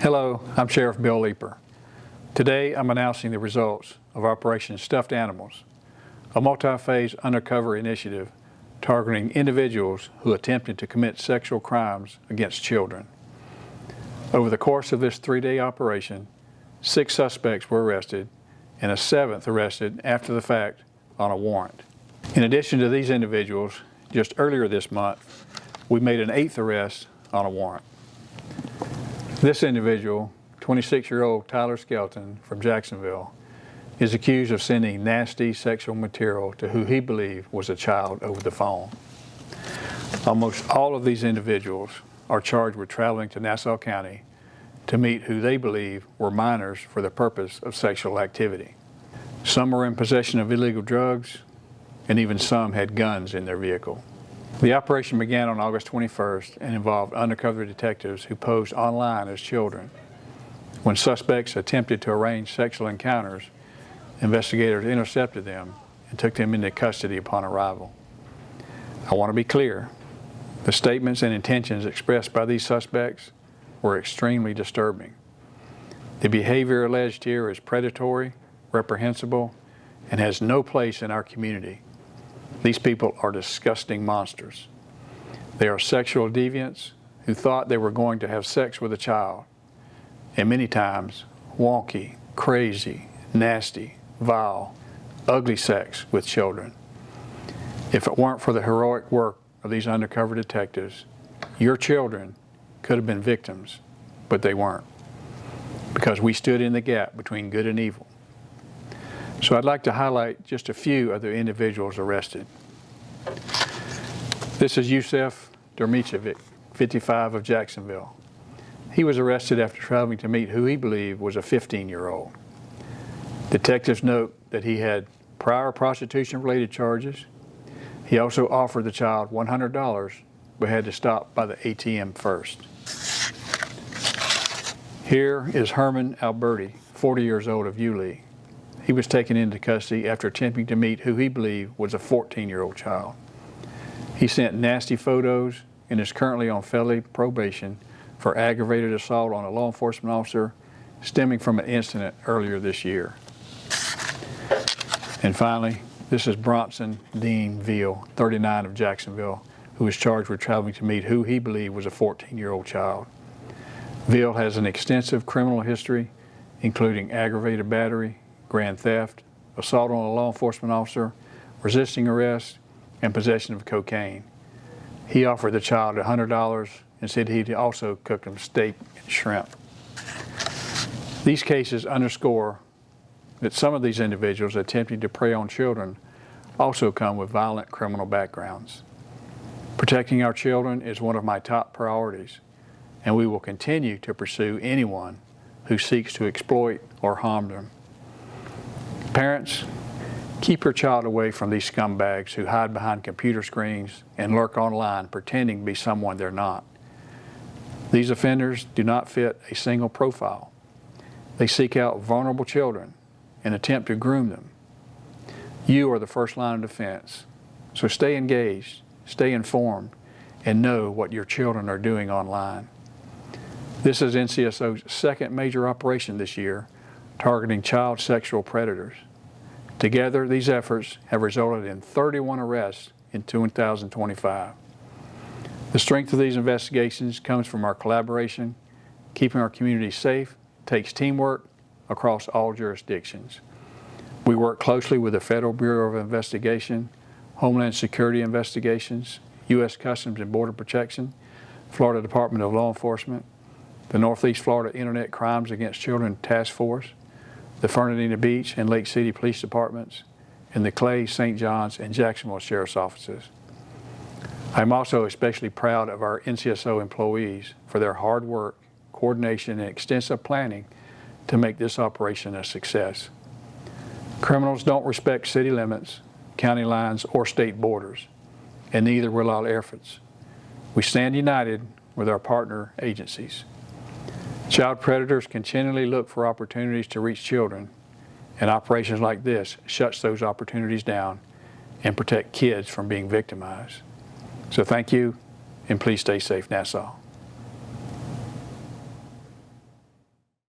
Hello, I'm Sheriff Bill Leeper. Today I'm announcing the results of Operation Stuffed Animals, a multi-phase undercover initiative targeting individuals who attempted to commit sexual crimes against children. Over the course of this 3-day operation, 6 suspects were arrested and a 7th arrested after the fact on a warrant. In addition to these individuals, just earlier this month, we made an 8th arrest on a warrant. This individual, 26-year-old Tyler Skelton from Jacksonville, is accused of sending nasty sexual material to who he believed was a child over the phone. Almost all of these individuals are charged with traveling to Nassau County to meet who they believe were minors for the purpose of sexual activity. Some were in possession of illegal drugs, and even some had guns in their vehicle. The operation began on August 21st and involved undercover detectives who posed online as children. When suspects attempted to arrange sexual encounters, investigators intercepted them and took them into custody upon arrival. I want to be clear, the statements and intentions expressed by these suspects were extremely disturbing. The behavior alleged here is predatory, reprehensible, and has no place in our community. These people are disgusting monsters. They are sexual deviants who thought they were going to have sex with a child, and many times wonky, crazy, nasty, vile, ugly sex with children. If it weren't for the heroic work of these undercover detectives, your children could have been victims, but they weren't, because we stood in the gap between good and evil. So I'd like to highlight just a few of the individuals arrested. This is Yusef Dermicevic, 55 of Jacksonville. He was arrested after traveling to meet who he believed was a 15-year-old. Detectives note that he had prior prostitution-related charges. He also offered the child $100, but had to stop by the ATM first. Here is Herman Alberti, 40 years old of Yulee. He was taken into custody after attempting to meet who he believed was a 14-year-old child. He sent nasty photos and is currently on felony probation for aggravated assault on a law enforcement officer stemming from an incident earlier this year. And finally, this is Bronson Dean Veal, 39 of Jacksonville, who was charged with traveling to meet who he believed was a 14-year-old child. Veal has an extensive criminal history, including aggravated battery, grand theft, assault on a law enforcement officer, resisting arrest, and possession of cocaine. He offered the child $100 and said he'd also cook him steak and shrimp. These cases underscore that some of these individuals attempting to prey on children also come with violent criminal backgrounds. Protecting our children is one of my top priorities, and we will continue to pursue anyone who seeks to exploit or harm them. Parents, keep your child away from these scumbags who hide behind computer screens and lurk online pretending to be someone they're not. These offenders do not fit a single profile. They seek out vulnerable children and attempt to groom them. You are the first line of defense, so stay engaged, stay informed, and know what your children are doing online. This is NCSO's 2nd major operation this year, targeting child sexual predators. Together, these efforts have resulted in 31 arrests in 2025. The strength of these investigations comes from our collaboration. Keeping our community safe takes teamwork across all jurisdictions. We work closely with the Federal Bureau of Investigation, Homeland Security Investigations, U.S. Customs and Border Protection, Florida Department of Law Enforcement, the Northeast Florida Internet Crimes Against Children Task Force, the Fernandina Beach and Lake City Police Departments, and the Clay, St. John's, and Jacksonville Sheriff's Offices. I'm also especially proud of our NCSO employees for their hard work, coordination, and extensive planning to make this operation a success. Criminals don't respect city limits, county lines, or state borders, and neither will our efforts. We stand united with our partner agencies. Child predators continually look for opportunities to reach children, and operations like this shuts those opportunities down and protect kids from being victimized. So thank you, and please stay safe, Nassau.